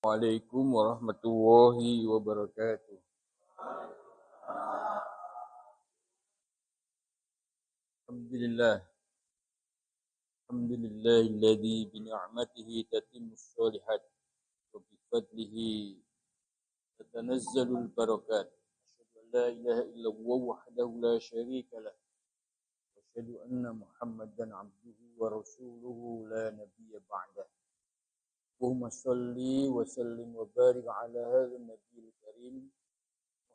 Waalaikumsalam warahmatullahi wabarakatuh. Alhamdulillah. Alhamdulillahilladzi bi ni'matihi tatimmus shalihat wa bi fadlihi tatanazzalul barakat. Asyhadu an la ilaha illallah wahdahu la syarika lah. Wa asyhadu anna Muhammadan abduhu wa rasuluhu la nabiyya ba'dah. Allahumma shalli wa sallim wa barik ala hadzal nabiyil karim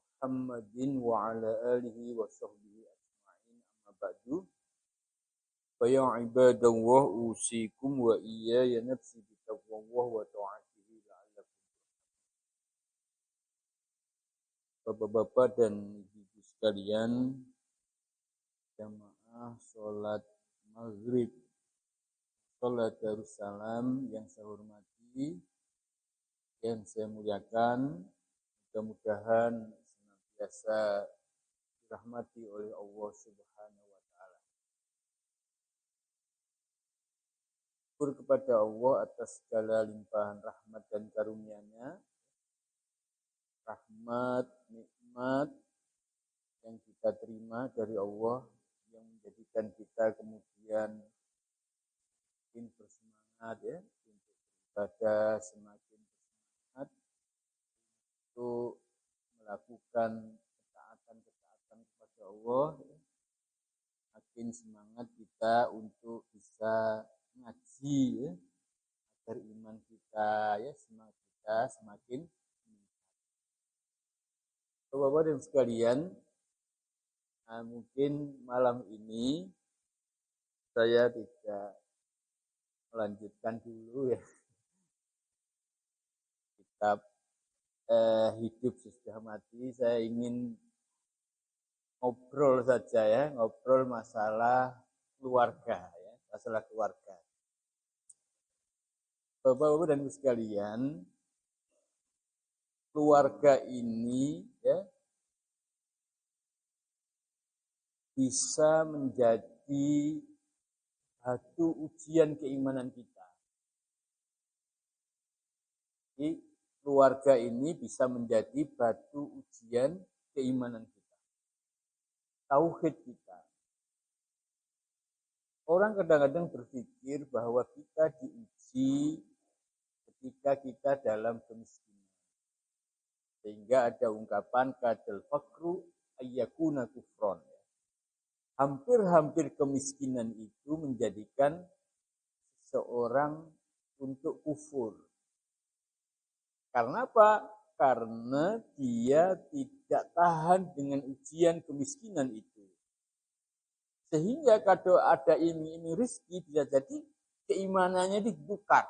Muhammadin wa ala alihi wa sahbihi ajma'in amma ba'du. Fa ya ibadallah usikum wa iyaya nafsi bitaqwallah wa ta'atihi la'allakum. Bapak-bapak dan ibu sekalian, jamaah salat maghrib, salat Darussalam yang saya hormati, yang saya muliakan, mudah-mudahan senantiasa dirahmati oleh Allah Subhanahu wa taala. Syukur kepada Allah atas segala limpahan rahmat dan karunia-Nya, rahmat, nikmat yang kita terima dari Allah yang menjadikan kita kemudian semakin bersemangat ya untuk beribadah, semakin bersemangat untuk melakukan ketaatan-ketaatan kepada Allah, ya. Makin semangat kita untuk bisa ngaji ya, agar iman kita ya semangat kita semakin meningkat. Bapak-bapak dan sekalian, mungkin malam ini saya tidak melanjutkan dulu ya kitab hidup sesudah mati. Saya ingin ngobrol saja ya, ngobrol masalah keluarga ya, masalah keluarga. Bapak-bapak dan Ibu sekalian, keluarga ini ya bisa menjadi batu ujian keimanan kita. Jadi keluarga ini bisa menjadi batu ujian keimanan kita, tauhid kita. Orang kadang-kadang berpikir bahwa kita diuji ketika kita dalam kemiskinan. Sehingga ada ungkapan kadal fakru ayyakuna kufron. Hampir-hampir kemiskinan itu menjadikan seseorang untuk kufur. Karena apa? Karena dia tidak tahan dengan ujian kemiskinan itu. Sehingga kalau ada iming-iming rezeki bisa jadi keimanannya ditukar.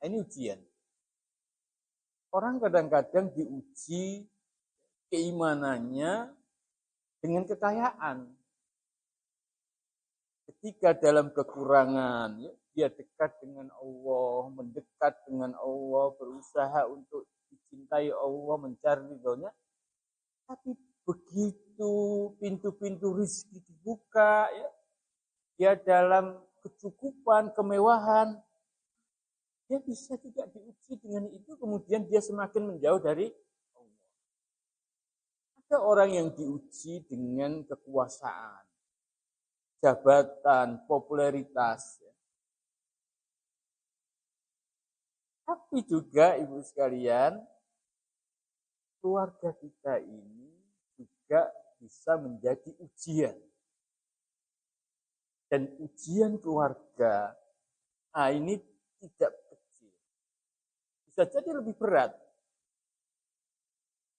Ini ujian. Orang kadang-kadang diuji keimanannya dengan kekayaan. Ketika dalam kekurangan, ya, dia dekat dengan Allah, mendekat dengan Allah, berusaha untuk dicintai Allah, mencari ridhonya. Tapi begitu pintu-pintu rezeki dibuka, ya, dia dalam kecukupan, kemewahan, dia bisa juga diuji dengan itu, kemudian dia semakin menjauh dari Allah. Ada orang yang diuji dengan kekuasaan, jabatan, popularitas. Tapi juga Ibu sekalian, keluarga kita ini juga bisa menjadi ujian. Dan ujian keluarga, ini tidak kecil. Bisa jadi lebih berat.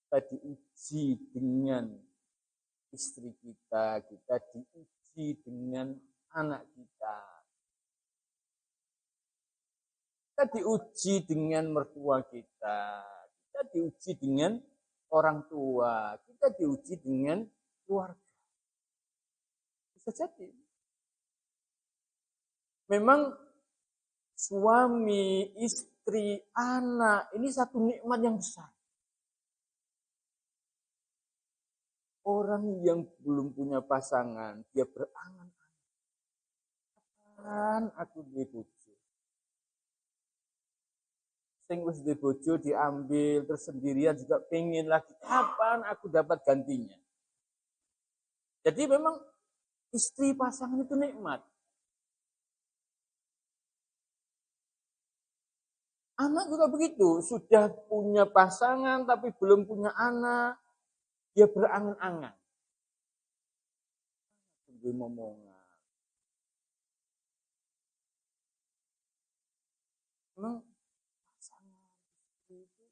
Kita diuji dengan istri kita, kita diuji dengan anak kita. Kita diuji dengan mertua kita. Kita diuji dengan orang tua. Kita diuji dengan keluarga. Bisa jadi. Memang suami, istri, anak, ini satu nikmat yang besar. Orang yang belum punya pasangan, dia berangan-angan. Kapan aku dipuji? Sing wis di bojo diambil, terus sendirian juga pengen lagi. Kapan aku dapat gantinya? Jadi memang istri pasangan itu nikmat. Anak juga begitu, sudah punya pasangan tapi belum punya anak, dia berangan-angan. Tunggu momongan. Memang pasangan istri itu,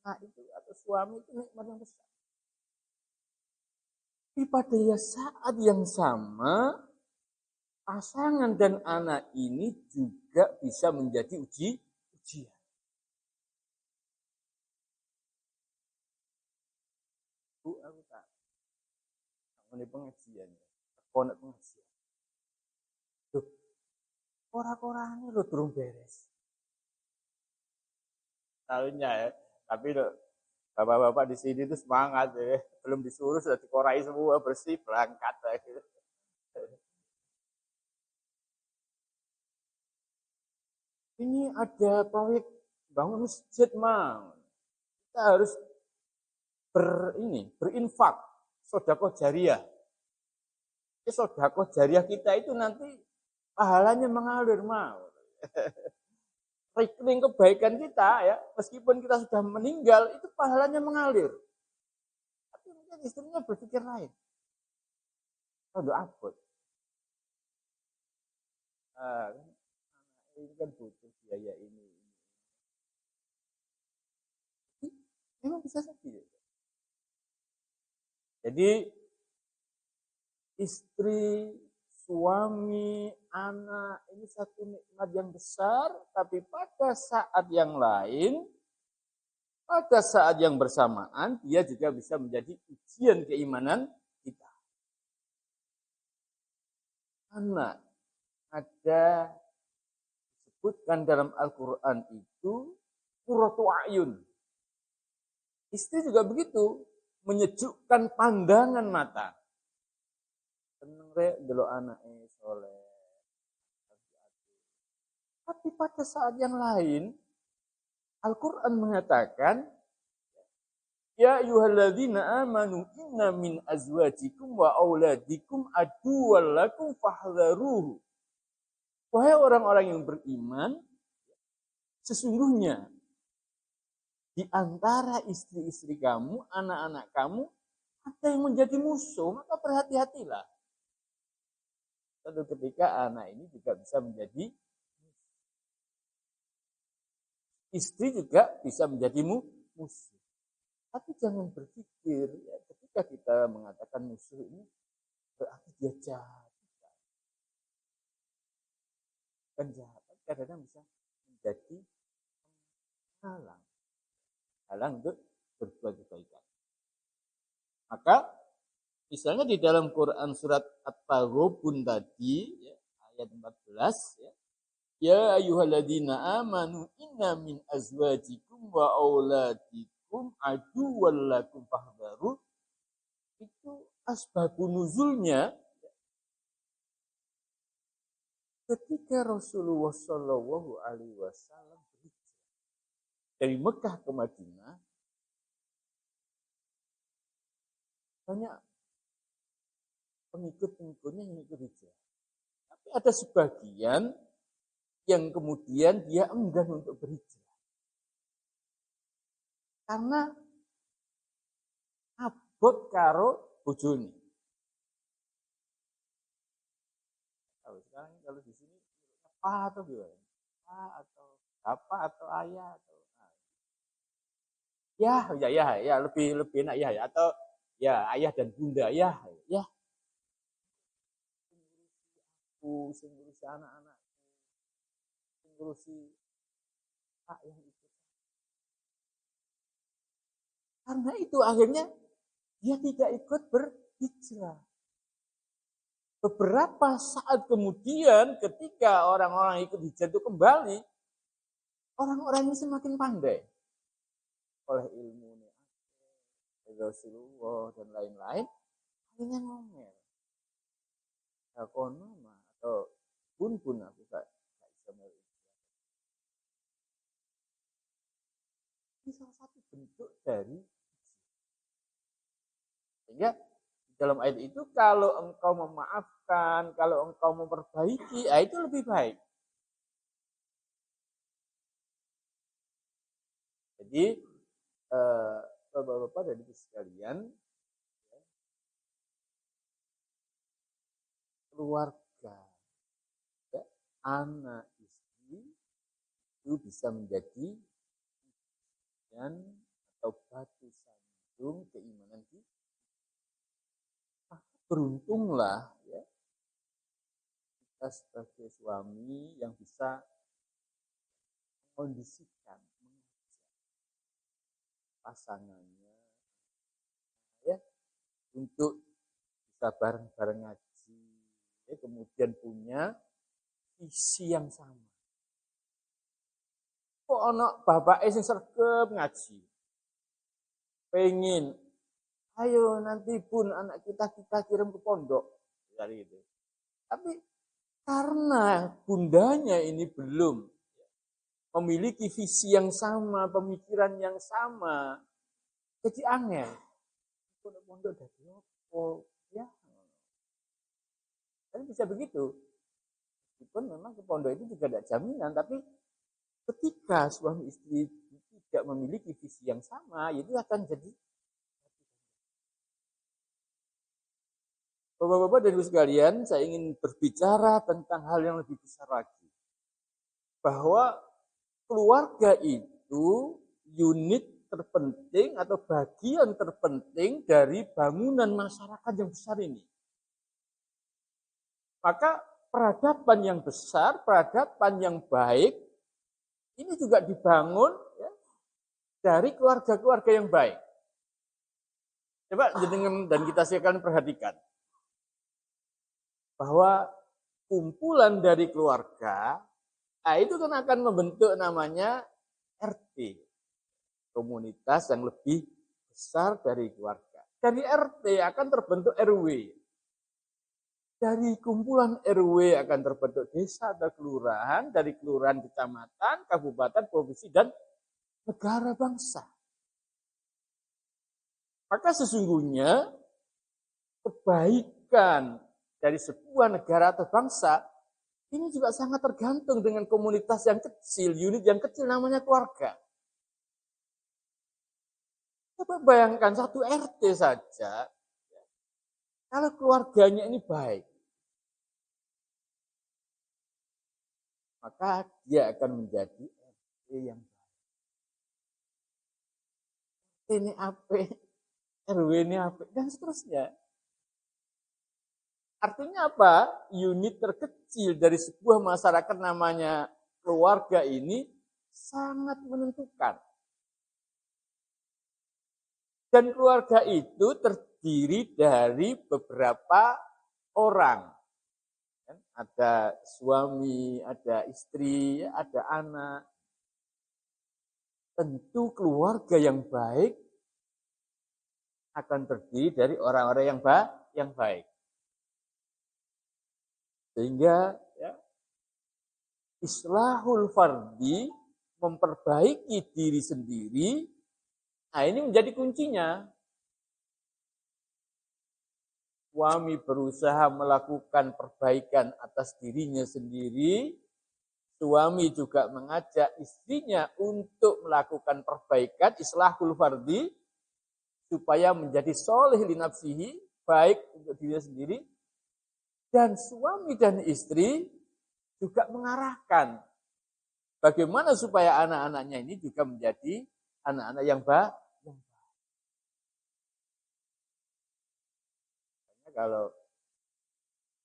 anak itu atau suami itu nikmat yang besar. Tapi pada saat yang sama, pasangan dan anak ini juga bisa menjadi ujian. Bu, aku tak. Ini pengajian. Aku nak pengajian. Tuh, kora-koranya lo durung beres. Tahunya ya. Tapi lo, bapak-bapak di sini tuh semangat ya. Belum disuruh sudah dikorai semua bersih berangkat. Gitu. Ini ada proyek bangun masjid, Mang. Kita harus berinfak, sedekah jariah. Sedekah jariah kita itu nanti pahalanya mengalir, Mang. Rekening kebaikan kita ya, meskipun kita sudah meninggal, itu pahalanya mengalir. Tapi mungkin istrinya berpikir lain. Kalau abot. Ini kan butuh biaya ini. Memang bisa saja. Jadi istri, suami, anak ini satu nikmat yang besar, tapi pada saat yang lain, pada saat yang bersamaan, dia juga bisa menjadi ujian keimanan kita. Anak ada disebutkan dalam Al-Quran itu qurratu a'yun. Istri juga begitu, menyejukkan pandangan mata. Seneng rek delok anake soleh. Tapi pada saat yang lain, Al-Quran mengatakan, ya ayyuhalladzina amanu inna min azwajikum wa auladikum aduwwan lakum fahdharuhu. Wahai orang-orang yang beriman, sesungguhnya di antara istri-istri kamu, anak-anak kamu, ada yang menjadi musuh, maka berhati-hatilah. Tentu ketika anak ini juga bisa menjadi istri juga bisa menjadi musuh. Tapi jangan berpikir ya, ketika kita mengatakan musuh ini berarti dia jahat. Kan jahat, kadang-kadang bisa menjadi halang untuk berbuat kebaikan. Maka misalnya di dalam Quran surat At-Taghabun tadi ya, ayat 14 ya, ya ayyuhalladzina amanu inna min azwajikum wa auladikum aduwwan lakum fahdharu. Itu asbabun nuzulnya ketika Rasulullah Shallallahu Alaihi Wasallam berhijrah dari Mekah ke Madinah, banyak pengikut-pengikutnya yang ikut hijrah. Tapi ada sebagian yang kemudian dia enggan untuk berhijrah. Karena abot karo bojone. Sekarang kalau di sini apa atau gimana? Apa atau bapak atau ayah atau ya lebih enak ya atau ya ayah dan bunda ya ngurusi anak-anak, ngurusi hak yang itu. Karena itu akhirnya dia tidak ikut berhijrah. Beberapa saat kemudian ketika orang-orang ikut hijrah itu kembali, orang-orang ini semakin pandai oleh ilmu Rasulullah dan lain-lain, akhirnya ngomel. Kono atau pun aku gak bisa Ini salah satu bentuk dari sehingga dalam ayat itu kalau engkau memaafkan, kalau engkau memperbaiki, itu lebih baik. Jadi Bapak-bapak dan ibu sekalian, keluarga, ya, anak, istri itu bisa menjadi dan atau batu sandung keimanan kita. Beruntunglah ya kita sebagai suami yang bisa mengkondisikan pasangannya ya untuk bisa bareng-bareng ngaji, ya, kemudian punya visi yang sama. Kok anak bapak sing sregep ngaji, pengen ayo nanti pun anak kita kirim ke pondok dari itu. Tapi karena bundanya ini belum memiliki visi yang sama, pemikiran yang sama, jadi angel. Pondok dari apa? Ya, kan bisa begitu. Meskipun memang ke pondok itu juga tidak jaminan, tapi ketika suami istri tidak memiliki visi yang sama, itu akan jadi. Bapak-bapak dan ibu sekalian, saya ingin berbicara tentang hal yang lebih besar lagi. Bahwa keluarga itu unit terpenting atau bagian terpenting dari bangunan masyarakat yang besar ini. Maka peradaban yang besar, peradaban yang baik, ini juga dibangun ya, dari keluarga-keluarga yang baik. Coba dan kita silakan perhatikan bahwa kumpulan dari keluarga, itu kan akan membentuk namanya RT, komunitas yang lebih besar dari keluarga. Dari RT akan terbentuk RW. Dari kumpulan RW akan terbentuk desa atau kelurahan, dari kelurahan kecamatan, kabupaten, provinsi, dan negara bangsa. Maka sesungguhnya kebaikan dari sebuah negara atau bangsa ini juga sangat tergantung dengan komunitas yang kecil, unit yang kecil namanya keluarga. Coba bayangkan satu RT saja, kalau keluarganya ini baik, maka dia akan menjadi RT yang baik. Ini apa? RW ini apa? Dan seterusnya. Artinya apa? Unit terkecil dari sebuah masyarakat namanya keluarga ini sangat menentukan. Dan keluarga itu terdiri dari beberapa orang. Ada suami, ada istri, ada anak. Tentu keluarga yang baik akan terdiri dari orang-orang yang baik. Sehingga ya, islahul fardi, memperbaiki diri sendiri, nah ini menjadi kuncinya. Suami berusaha melakukan perbaikan atas dirinya sendiri, suami juga mengajak istrinya untuk melakukan perbaikan, islahul fardi, supaya menjadi soleh li nafsihi, baik untuk dirinya sendiri, dan suami dan istri juga mengarahkan bagaimana supaya anak-anaknya ini juga menjadi anak-anak yang baik. Kalau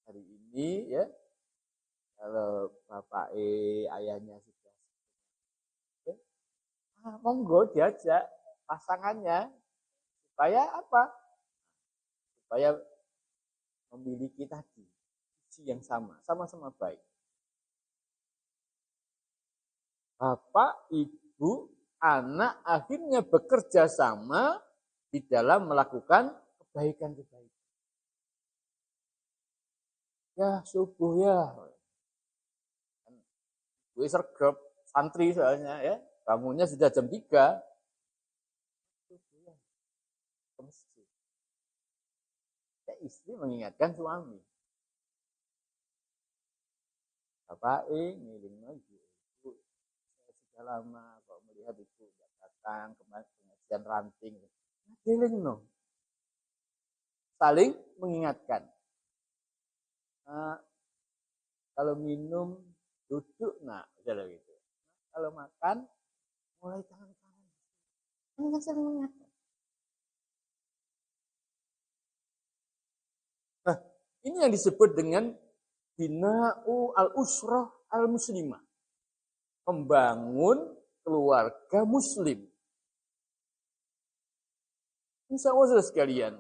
hari ini ya, kalau bapak ayahnya sudah, ya, monggo diajak pasangannya supaya apa? Supaya memiliki tadi visi yang sama-sama baik. Bapak, ibu, anak akhirnya bekerja sama di dalam melakukan kebaikan-kebaikan. Ya subuh ya, gue sergap santri soalnya ya, bangunnya sudah jam 3, istri mengingatkan suami. Bapak ngiling ibu, saya sudah lama kok melihat ibu tidak datang kemarin pengajian ranting. Ngiling no. Saling mengingatkan. Kalau minum duduk misalnya gitu. Kalau makan mulai tangan kanan. Ini kan saling mengingatkan. Nah, ini yang disebut dengan bina'u al-usrah al-muslimah. Membangun keluarga muslim. Insya Allah sekalian,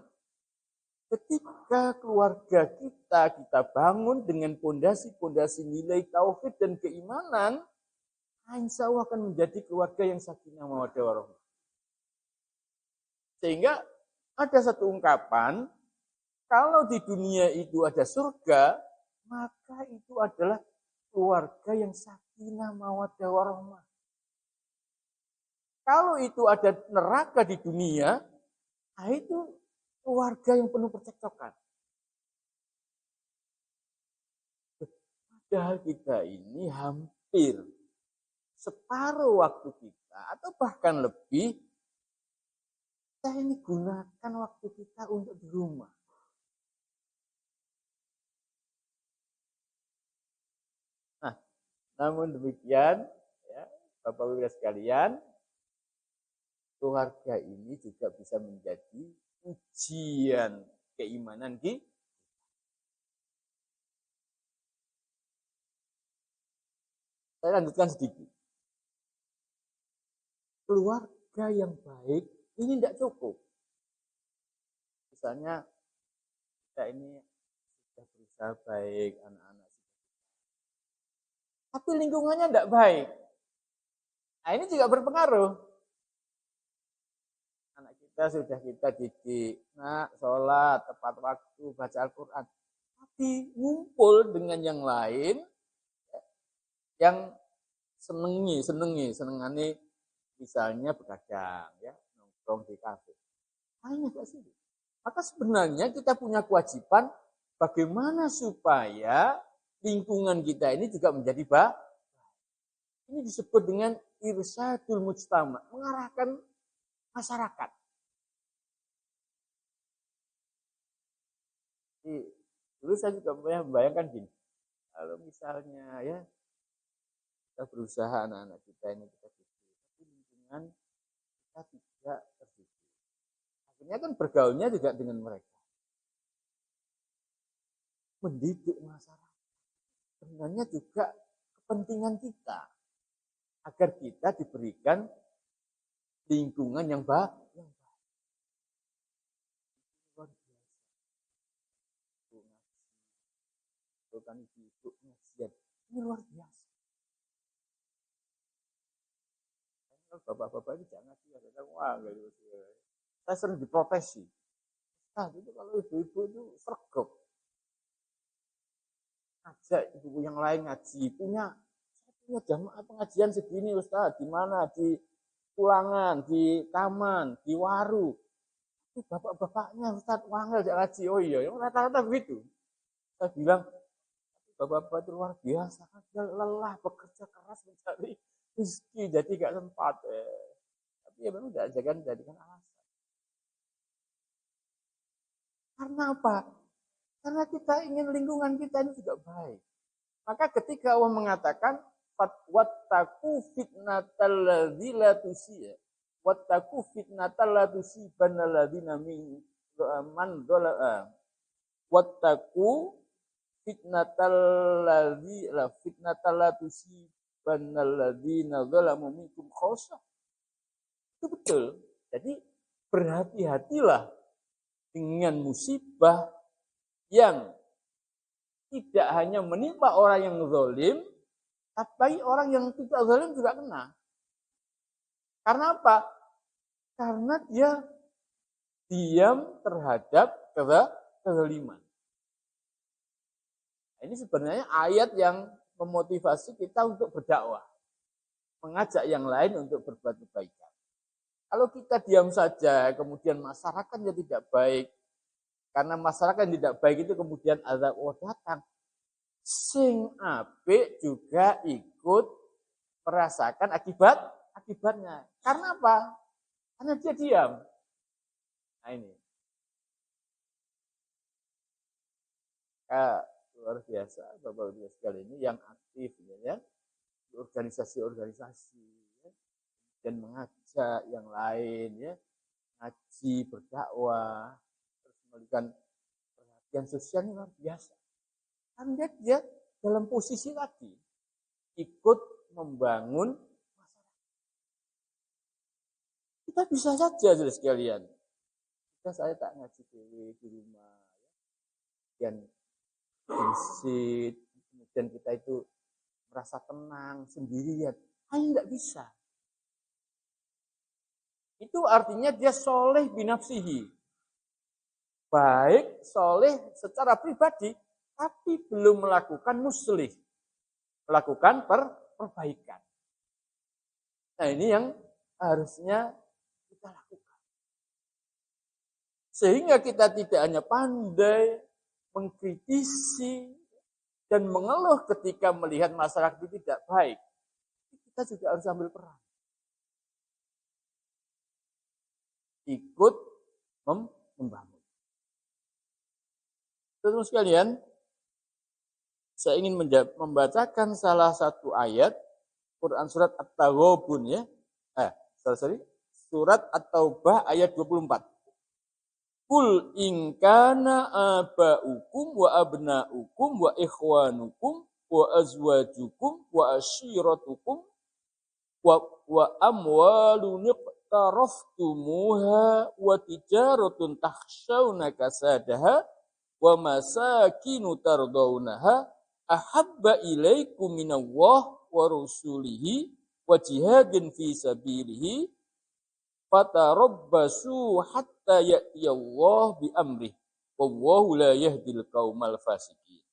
ketika keluarga kita bangun dengan pondasi-pondasi nilai tauhid dan keimanan, insya Allah akan menjadi keluarga yang sakinah mawaddah warahmah. Sehingga ada satu ungkapan, kalau di dunia itu ada surga, maka itu adalah keluarga yang sakinah mawaddah warahmah. Kalau itu ada neraka di dunia, itu keluarga yang penuh percekcokan. Padahal kita ini hampir separuh waktu kita, atau bahkan lebih, kita ini gunakan waktu kita untuk di rumah. Nah, namun demikian, ya, Bapak-Ibu sekalian, keluarga ini juga bisa menjadi ujian keimanan kita. Saya lanjutkan sedikit. Keluarga yang baik ini tidak cukup. Misalnya kita ini sudah berusaha baik, anak-anak, tapi lingkungannya tidak baik. Nah, ini juga berpengaruh. Anak kita sudah kita didik, sholat, tepat waktu, baca Al-Quran. Tapi ngumpul dengan yang lain, yang senengane misalnya begadang, ya, nongkrong di kafe. Hanya gak sih. Maka sebenarnya kita punya kewajiban bagaimana supaya lingkungan kita ini juga menjadi baik. Ini disebut dengan irsyadul mujtama, mengarahkan masyarakat. Jadi, dulu saya juga membayangkan gini, kalau misalnya ya kita berusaha anak-anak kita ini kita didik, tapi lingkungan kita tidak terdidik. Akhirnya kan bergaulnya juga dengan mereka. Mendidik masyarakat sebenarnya juga kepentingan kita agar kita diberikan lingkungan yang baik. Luar biasa. Bukan ibu ngajian. Ini luar biasa. Bapak-bapak ini jangan ngaji, wah gitu. Saya sering diprotesi. Itu kalau ibu-ibu itu sergap. Ajak ibu yang lain ngaji, punya jamaah pengajian segini Ustaz, di mana? Di pulangan, di taman, di waru. Itu bapak-bapaknya Ustaz wangel jak ngaji. Oh iya, yang rata-rata begitu. Saya bilang, bapak-bapak itu luar biasa, kan lelah bekerja keras mencari rezeki, jadi gak sempat. Tapi ya memang jangan jadikan alasan. Karena apa? Karena kita ingin lingkungan kita ini juga baik. Maka ketika Allah mengatakan wattaqu fitnatal ladzi la tusiya wattaqu fitnatal la tusibanna alladziina min man dzalama wattaqu fitnatal la tusibanna alladziina dzalamu minkum khassah. Itu betul. Jadi berhati-hatilah dengan musibah yang tidak hanya menimpa orang yang zalim, tapi orang yang tidak zalim juga kena. Karena apa? Karena dia diam terhadap kezaliman. Ini sebenarnya ayat yang memotivasi kita untuk berdakwah. Mengajak yang lain untuk berbuat kebaikan. Kalau kita diam saja, kemudian masyarakatnya tidak baik, Karena masyarakat yang tidak baik itu kemudian azab Allah datang. Sing apik juga ikut merasakan akibatnya. Karena apa? Karena dia diam. Nah ini. Luar biasa Bapak Ibu sekali ini yang aktif ya, organisasi-organisasi ya, dan mengajak yang lain ya, ngaji, berdakwah, terus memberikan perhatian sosial luar biasa. Karena dia dalam posisi tadi ikut membangun masyarakat. Kita bisa saja saudara sekalian. Saya tak ngaji di rumah ya. Dan bensin, kemudian kita itu merasa tenang sendirian. Hanya tidak bisa. Itu artinya dia soleh binafsihi. Baik, soleh secara pribadi, tapi belum melakukan muslih. Melakukan perbaikan. Nah ini yang harusnya kita lakukan. Sehingga kita tidak hanya pandai mengkritisi dan mengeluh ketika melihat masyarakat itu tidak baik. Kita juga harus ambil peran. Ikut membangun. Teman-teman sekalian, saya ingin membacakan salah satu ayat Quran surat At-Taghabun ya. Surat At-Taubah ayat 24. Kul in kana aba'ukum wa abna'ukum wa ikhwanukum wa azwajukum wa ashiratukum wa amwalun iqtaraftumuha wa tijaratun takhshawna kasadaha wa masakinu tardawnaha ahabba ilaikum minallah wa rasulihi wa jihadin fi sabilihi fatarabbasu hatta ya'tiyallah bi amrih wallahu la yahdil qaumal fasiqin.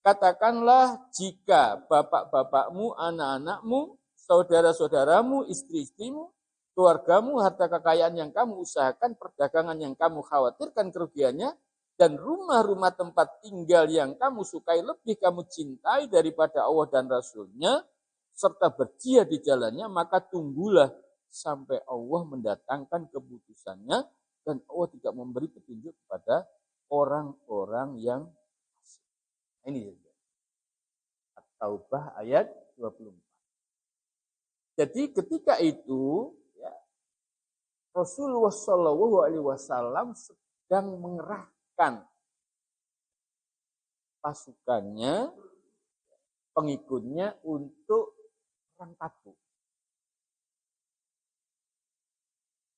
Katakanlah jika bapak-bapakmu, anak-anakmu, saudara-saudaramu, istri-istrimu, keluargamu, harta kekayaan yang kamu usahakan, perdagangan yang kamu khawatirkan kerugiannya, dan rumah-rumah tempat tinggal yang kamu sukai lebih kamu cintai daripada Allah dan Rasul-Nya, serta berjihad di jalannya, maka tunggulah sampai Allah mendatangkan keputusannya dan Allah tidak memberi petunjuk kepada orang-orang yang ini At-Taubah ayat 24. Jadi ketika itu ya, Rasulullah Shallallahu Alaihi Wasallam sedang mengerahkan pasukannya, pengikutnya untuk perang Tabuk.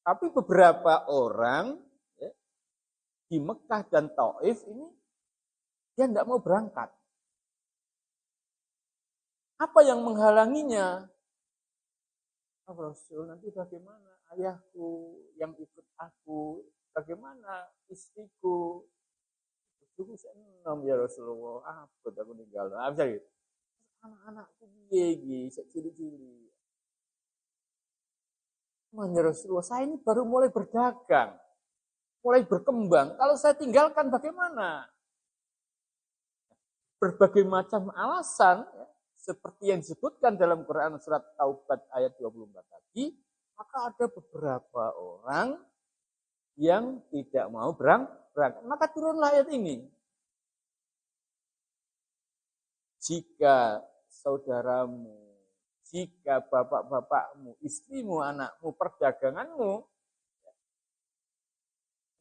Tapi beberapa orang ya, di Mekah dan Taif ini dia tidak mau berangkat. Apa yang menghalanginya? Oh, Rasul, nanti bagaimana ayahku yang ikut aku? Bagaimana istriku? Istriku senang ya Rasulullah. Apa aku tinggal? Bisa gitu. Anak-anakku gigi, cili-cili. Ya Rasulullah, saya ini baru mulai berdagang, mulai berkembang. Kalau saya tinggalkan bagaimana? Berbagai macam alasan, ya, seperti yang disebutkan dalam Quran surat Taubat ayat 24 tadi, maka ada beberapa orang yang tidak mau berangkat. Maka turunlah ayat ini. Jika saudaramu, jika bapak-bapakmu, istrimu, anakmu, perdaganganmu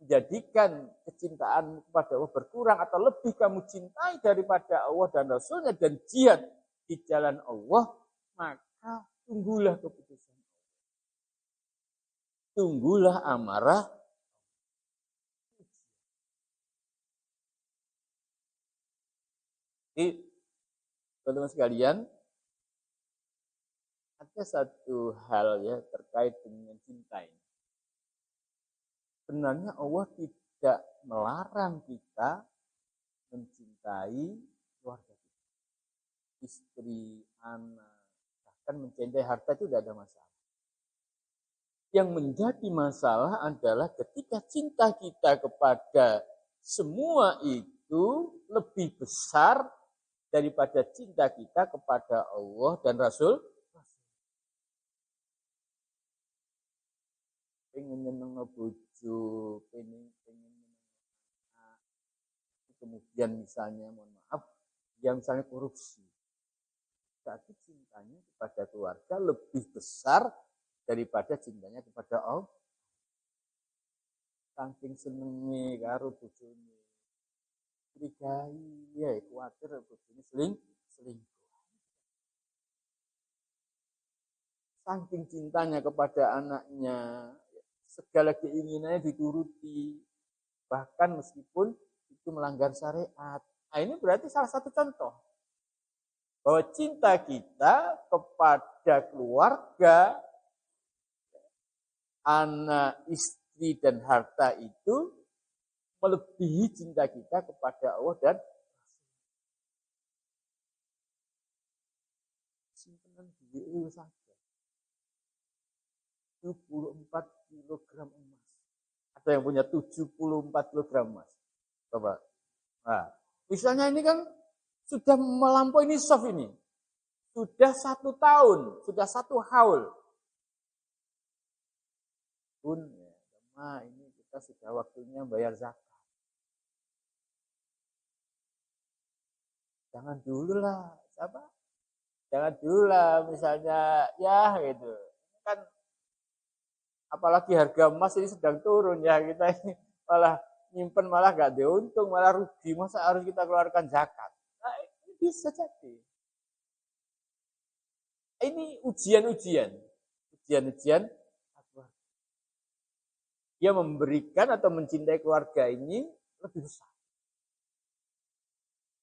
menjadikan kecintaan kepada Allah berkurang atau lebih kamu cintai daripada Allah dan Rasulnya dan jihad di jalan Allah, maka tunggulah keputusan Allah. Tunggulah amarah. Jadi, teman-teman sekalian, ada satu hal ya terkait dengan cinta ini. Sebenarnya Allah tidak melarang kita mencintai keluarga kita. Istri, anak, bahkan mencintai harta itu tidak ada masalah. Yang menjadi masalah adalah ketika cinta kita kepada semua itu lebih besar daripada cinta kita kepada Allah dan Rasul. Pengen nyeneng bojo, pengen kemudian misalnya mohon maaf, dia misalnya korupsi. Berarti cintanya kepada keluarga lebih besar daripada cintanya kepada Allah. Saking senenge karo bojone. Curigai, ya khawatir bojone selingkuh. Saking cintanya kepada anaknya, segala keinginannya dituruti, bahkan meskipun itu melanggar syariat. Nah, ini berarti salah satu contoh bahwa cinta kita kepada keluarga, anak, istri, dan harta itu melebihi cinta kita kepada Allah dan simpenan duit saja. 74 kilogram emas. Ada yang punya 74 kilogram emas. Coba. Nah, misalnya ini kan sudah melampaui nisab ini. Sudah 1 tahun, sudah 1 haul. Pun, ya, ini kita sudah waktunya bayar zakat. Jangan dulu lah, siapa? Jangan dulu lah, misalnya, ya gitu. Kan, apalagi harga emas ini sedang turun ya, kita ini malah nyimpen malah gak diuntung, malah rugi, masa harus kita keluarkan zakat? Nah, ini bisa jadi. Ini ujian-ujian. Ujian-ujian. Dia memberikan atau mencintai keluarga ini lebih besar.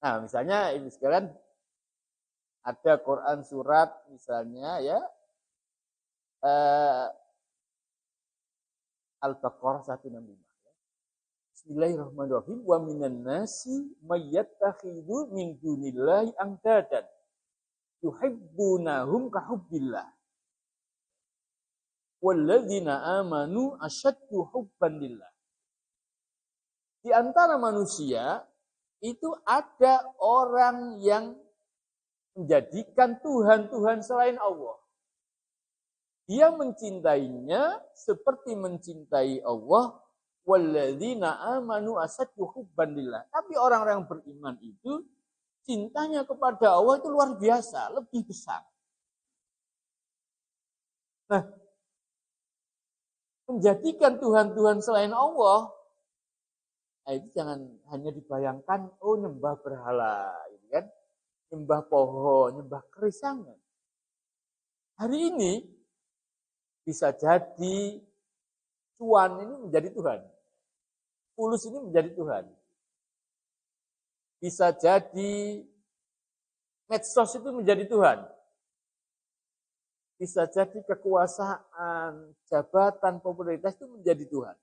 Nah, misalnya ini sekalian ada Quran surat misalnya ya Al-Baqarah 165. Bismillahirrahmanirrahim. Wa minan nasi mayyattakhidhu min dunillahi andadan yuhibbunahum kahubbillah. Walladzina amanu asyaddu hubban lillah. Di antara manusia itu ada orang yang menjadikan Tuhan-Tuhan selain Allah. Dia mencintainya seperti mencintai Allah. Walladzina amanu asyaddu hubban lillah. Tapi orang-orang yang beriman itu cintanya kepada Allah itu luar biasa, lebih besar. Nah, menjadikan Tuhan-Tuhan selain Allah, nah itu jangan hanya dibayangkan, oh nyembah berhala, gitu kan? Nyembah pohon, nyembah kerisangan. Hari ini bisa jadi cuan ini menjadi Tuhan. Fulus ini menjadi Tuhan. Bisa jadi medsos itu menjadi Tuhan. Bisa jadi kekuasaan, jabatan, popularitas itu menjadi Tuhan.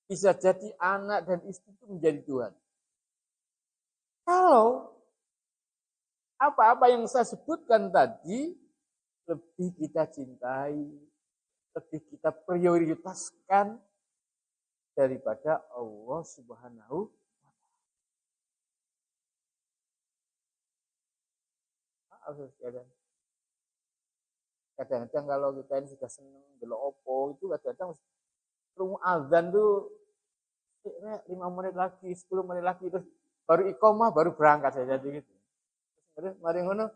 Bisa jadi anak dan istri itu menjadi Tuhan. Kalau apa-apa yang saya sebutkan tadi lebih kita cintai, lebih kita prioritaskan daripada Allah Subhanahu wa Ta'ala. Kadang-kadang kalau kita ini sudah senang delok opo itu kadang-kadang rungu azan tuh 5 menit lagi, 10 menit lagi terus baru iqomah baru berangkat saya jadi gitu. Terus mari ngono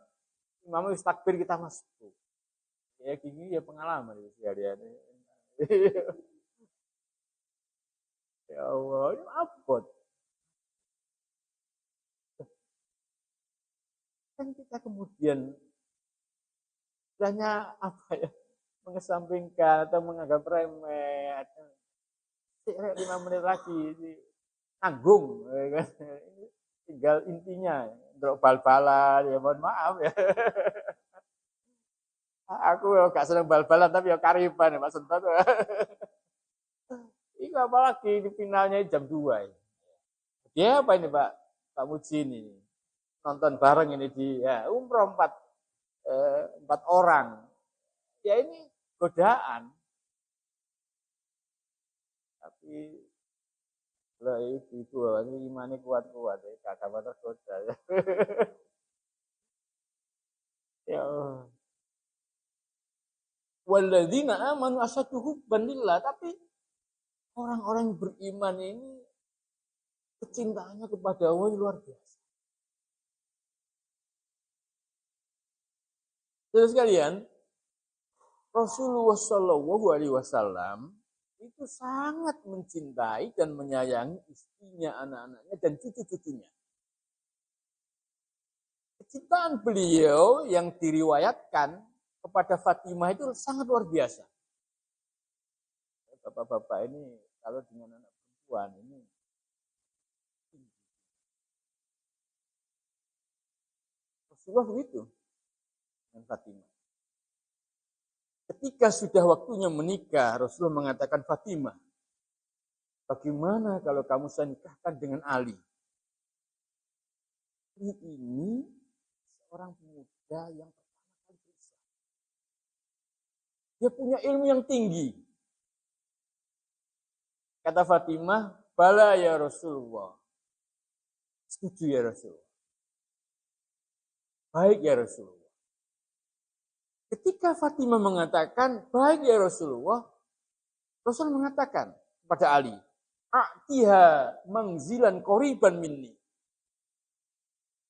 imam wis takbir kita masuk. Ya gini ya pengalaman itu sehari-hari. Ya Allah, ini abot. Kan kita kemudian hanya apa ya, mengesampingkan atau menganggap remeh. 5 menit lagi tanggung, ya kan? Tinggal intinya, untuk bal-balan, ya mohon maaf ya. Aku gak seneng bal-balan tapi ya kariban ya Pak Sentot. Ini apalagi di finalnya jam 2 ya. Dia apa ini Pak Muji ini? Nonton bareng ini di ya, umroh 4 orang. Ya ini godaan. Tapi Lah itu ini imane kuat-kuat ya, kakak tergoda. Ya Allah. Walladzina amanu asyaddu hubban lillah, tapi orang-orang yang beriman ini kecintaannya kepada Allah luar biasa. Terus sekalian, Rasulullah Shallallahu Alaihi Wasallam itu sangat mencintai dan menyayangi istrinya, anak-anaknya, dan cucu-cucunya. Kecintaan beliau yang diriwayatkan kepada Fatimah itu sangat luar biasa. Bapak-bapak ini kalau dengan anak perempuan ini Rasulullah begitu dengan Fatimah. Ketika sudah waktunya menikah, Rasulullah mengatakan, Fatimah, bagaimana kalau kamu saya nikahkan dengan Ali? Ini seorang pemuda yang pertama kali berusaha. Dia punya ilmu yang tinggi. Kata Fatimah, bala ya Rasulullah. Setuju ya Rasulullah. Baik ya Rasulullah. Ketika Fatimah mengatakan, baik ya Rasulullah, Rasul mengatakan kepada Ali, A'tiha mangzilan qoriban minni.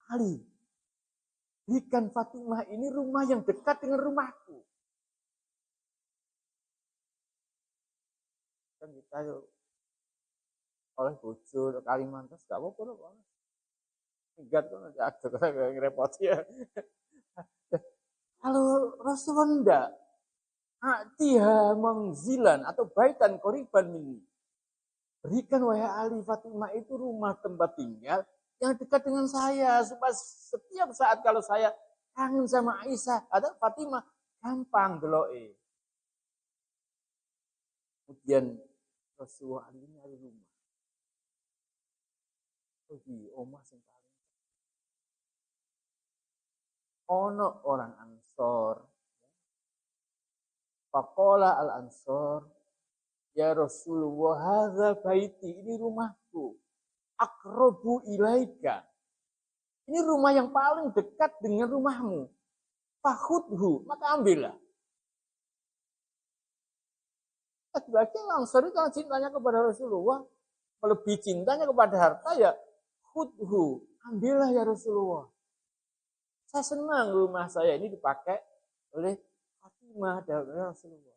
Ali, berikan Fatimah ini rumah yang dekat dengan rumahku. Kan kita oleh bojo Kalimantan, gak apa-apa. Ingat kan ada repot ya. Kalau Rasulullah enggak, A'tiha mangzilan atau baitan qoriban minni. Berikan wahai Ali, Fatimah itu rumah tempat tinggal yang dekat dengan saya. Supaya setiap saat kalau saya kangen sama Aisyah atau Fatimah, gampang deloke. Kemudian Rasulullah Ali nyari rumah. Di omah sing paling. Ono orang Ansor. Faqala al-Ansor, ya Rasulullah, hadza baiti, ini rumahku. Aqrabu ilaika. Ini rumah yang paling dekat dengan rumahmu. Fakhudhu, maka ambillah. Lagi Ansor itu kalau cintanya kepada Rasulullah, melebihi cintanya kepada harta ya, khudhu, ambillah ya Rasulullah. Saya senang rumah saya ini dipakai oleh Fatimah dan Rasulullah.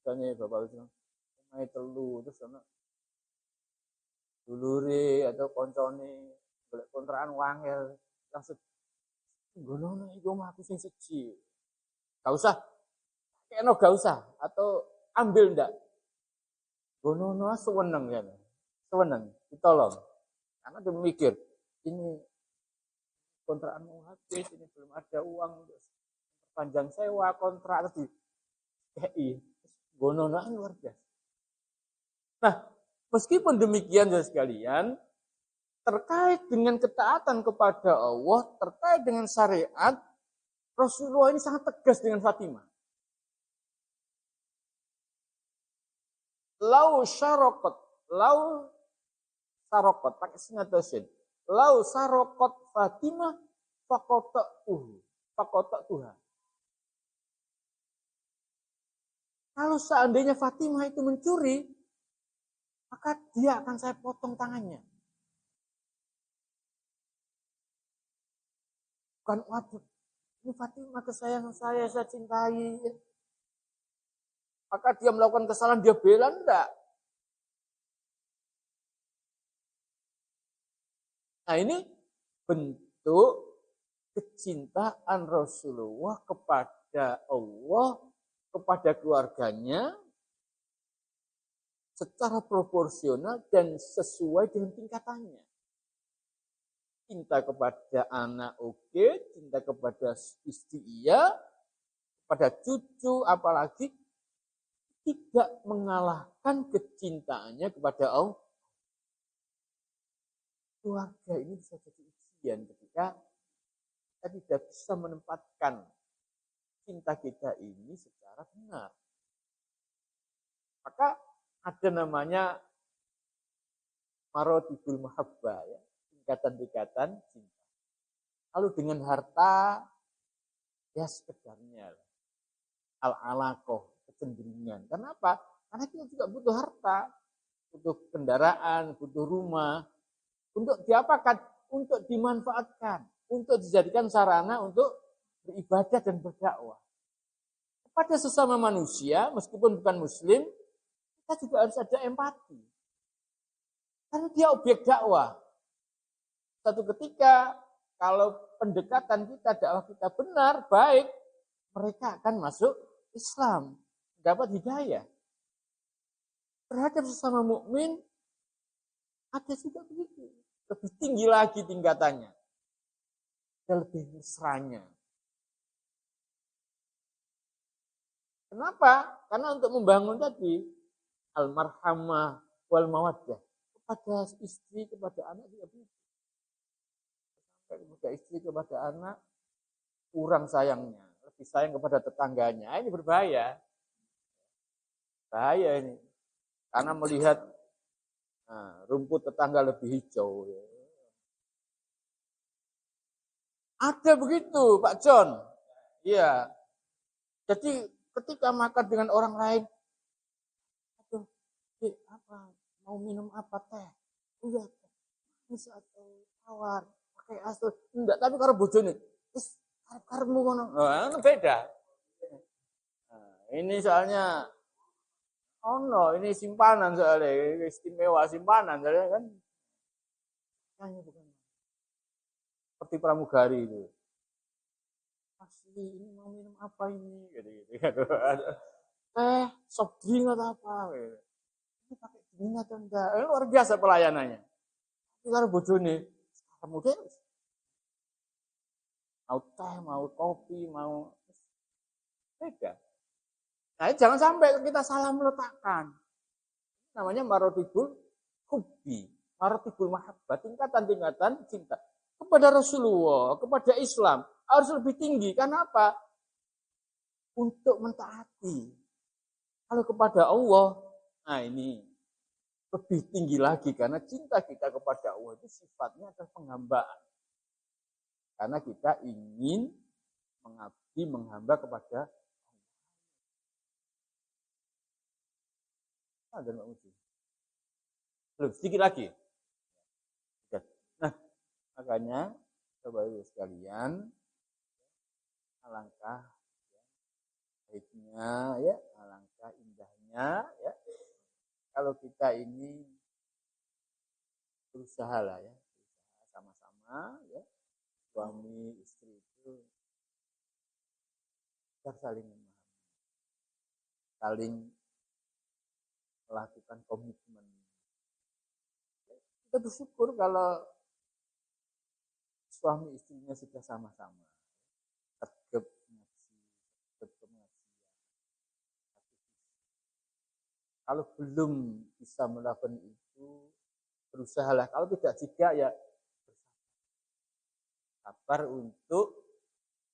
Misalnya Bapak bilang, rumah telu, terus sama dulure atau koncone, boleh kontrakan wangel, langsung, gono itu aku sing siji. Gak usah, kayaknya gak usah, atau ambil ndak. Gono sewenang ya, sewenang, ditolong. Karena dia mikir, ini kontrakan mau habis, ini belum ada uang untuk panjang sewa kontrak tadi. Gono luar biasa. Nah, meskipun demikian ya sekalian, terkait dengan ketaatan kepada Allah, terkait dengan syariat, Rasulullah ini sangat tegas dengan Fatimah. Lau syarokot, pakai singa dosen. Lau syarokot Fatimah, fakotok Tuhan. Kalau seandainya Fatimah itu mencuri, maka dia akan saya potong tangannya. Bukan, waduh, ini Fatimah kesayangan saya cintai. Maka dia melakukan kesalahan, dia bela, enggak. Nah ini bentuk kecintaan Rasulullah kepada Allah, kepada keluarganya, secara proporsional dan sesuai dengan tingkatannya. Cinta kepada anak oke, cinta kepada istri iya, kepada cucu apalagi, tidak mengalahkan kecintaannya kepada Allah. Keluarga ini bisa jadi ujian ketika kita tidak bisa menempatkan cinta kita ini secara benar. Maka ada namanya marotibul mahabbah, ya, tingkatan-tingkatan cinta. Lalu dengan harta, ya sekedarnya, al-alaqoh, kecenderungan. Kenapa? Karena kita juga butuh harta, butuh kendaraan, butuh rumah, untuk diapakan? Untuk dimanfaatkan, untuk dijadikan sarana untuk beribadah dan berdakwah. Kepada sesama manusia, meskipun bukan muslim, kita juga harus ada empati. Karena dia objek dakwah. Satu ketika, kalau pendekatan kita, dakwah kita benar, baik, mereka akan masuk Islam, dapat hidayah. Terhadap sesama mukmin ada juga begitu. Lebih tinggi lagi tingkatannya. Dan lebih mesranya. Kenapa? Karena untuk membangun tadi al-marhamah wal mawaddah kepada istri, kepada anak juga begitu. Kepada istri, kepada anak kurang sayangnya, lebih sayang kepada tetangganya. Ini berbahaya. Bahaya ini. Karena melihat rumput tetangga lebih hijau. Ada begitu, Pak John. Iya. Jadi ketika makan dengan orang lain, aduh, apa? Mau minum apa teh? Udah, manis atau tawar, pakai asal. Enggak, tapi kalau bojone, wis karepmu ngono. Nah, beda. Nah, ini soalnya ini simpanan soalnya, istimewa simpanan soalnya kan. Hanya bukan seperti pramugari itu. Pasti ini mau minum apa ini? Gitu. Soft drink atau apa? Gitu. Ini pakai dingin atau enggak? Luar biasa pelayanannya. Tapi kalau bojone, kemudian mau teh, mau kopi, mau beda. Nah, jangan sampai kita salah meletakkan. Namanya marotibul hubbi, marotibul mahabbah, tingkatan-tingkatan cinta kepada Rasulullah, kepada Islam harus lebih tinggi. Karena apa? Untuk mentaati. Kalau kepada Allah, nah ini lebih tinggi lagi karena cinta kita kepada Allah itu sifatnya adalah penghambaan. Karena kita ingin mengabdi, menghamba kepada Allah. Dan belum sedikit lagi. Nah, makanya Bapak Ibu sekalian, alangkah baiknya, ya, alangkah indahnya, ya, kalau kita ini berusaha lah, ya, berusaha sama-sama, ya, suami istri itu biar saling memahami, saling melakukan komitmen. Kita bersyukur kalau suami istrinya sudah sama-sama tegap ngaji, tegap pengajian. Kalau belum bisa melakukan itu, berusahalah. Kalau tidak juga, ya sabar untuk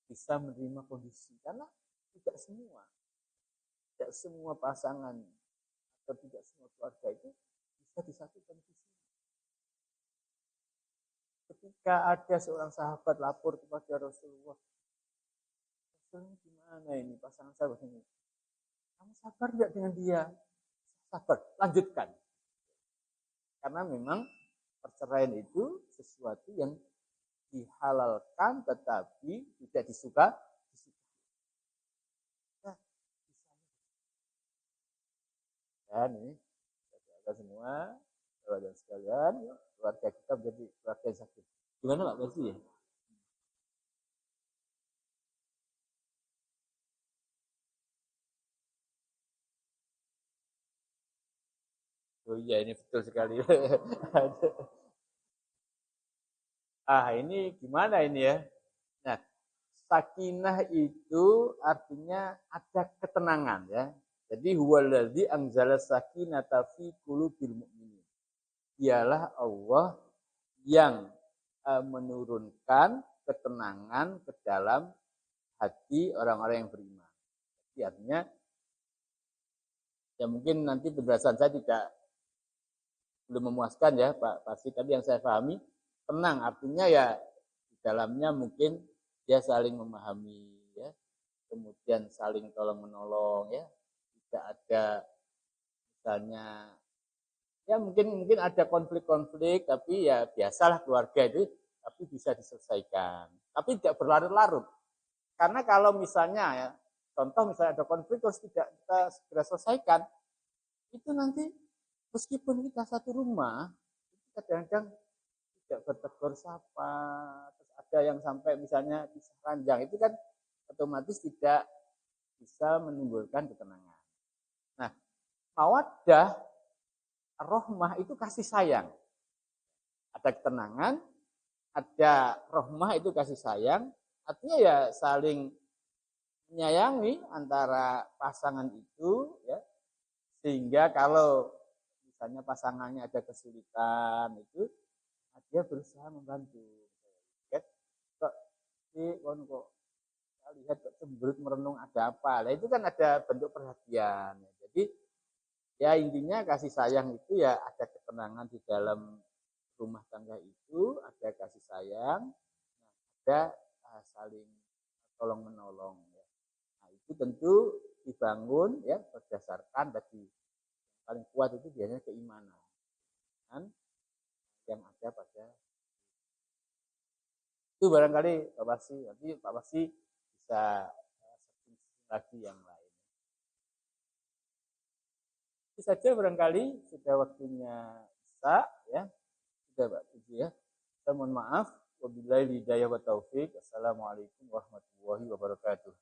bisa menerima kondisi. Karena tidak semua pasangan atau tidak semua keluarga itu bisa disatukan di sini. Ketika ada seorang sahabat lapor kepada Rasulullah, Rasulullah gimana ini pasangan sahabat ini? Kamu sabar tidak dengan dia? Sabar, lanjutkan. Karena memang perceraian itu sesuatu yang dihalalkan tetapi tidak disuka. Dan ini kita semua, saudara sekalian, keluarga kita menjadi keluarga yang sakit. Gimana Pak Besi ya? Oh iya, ini betul sekali. Ini gimana ini ya? Nah, sakinah itu artinya ada ketenangan ya. Jadi huwallazi anzala sakinata fi qulubil mu'minin. Dialah Allah yang menurunkan ketenangan ke dalam hati orang-orang yang beriman. Jadi artinya ya mungkin nanti penjelasan saya belum memuaskan ya Pak Parsi, tapi yang saya pahami tenang artinya ya di dalamnya mungkin dia saling memahami ya, kemudian saling tolong menolong ya, tidak ada misalnya ya mungkin ada konflik-konflik tapi ya biasalah keluarga itu tapi bisa diselesaikan. Tapi tidak berlarut-larut. Karena kalau misalnya ya contoh misalnya ada konflik terus tidak kita segera selesaikan, itu nanti meskipun kita satu rumah, kadang-kadang tidak bertegur sapa, terus ada yang sampai misalnya pisah ranjang, itu kan otomatis tidak bisa menimbulkan ketenangan. Nah, mawaddah, rohmah itu kasih sayang. Ada ketenangan, ada rohmah itu kasih sayang, artinya ya saling menyayangi antara pasangan itu, ya, sehingga kalau misalnya pasangannya ada kesulitan itu dia berusaha membantu. Kok lihat kok cemberut merenung ada apa? Nah itu kan ada bentuk perhatian. Jadi ya intinya kasih sayang itu ya ada ketenangan di dalam rumah tangga itu, ada kasih sayang, ada saling tolong menolong. Ya. Nah itu tentu dibangun ya berdasarkan tadi paling kuat itu biasanya keimanan yang ada pada itu barangkali Pak Pasi, nanti Pak Pasi bisa lagi yang lain. Itu saja barangkali sudah waktunya bisa ya, sudah Pak Puji ya. Saya mohon maaf. Wabillahi hidayah wa taufik. Assalamualaikum warahmatullahi wabarakatuh.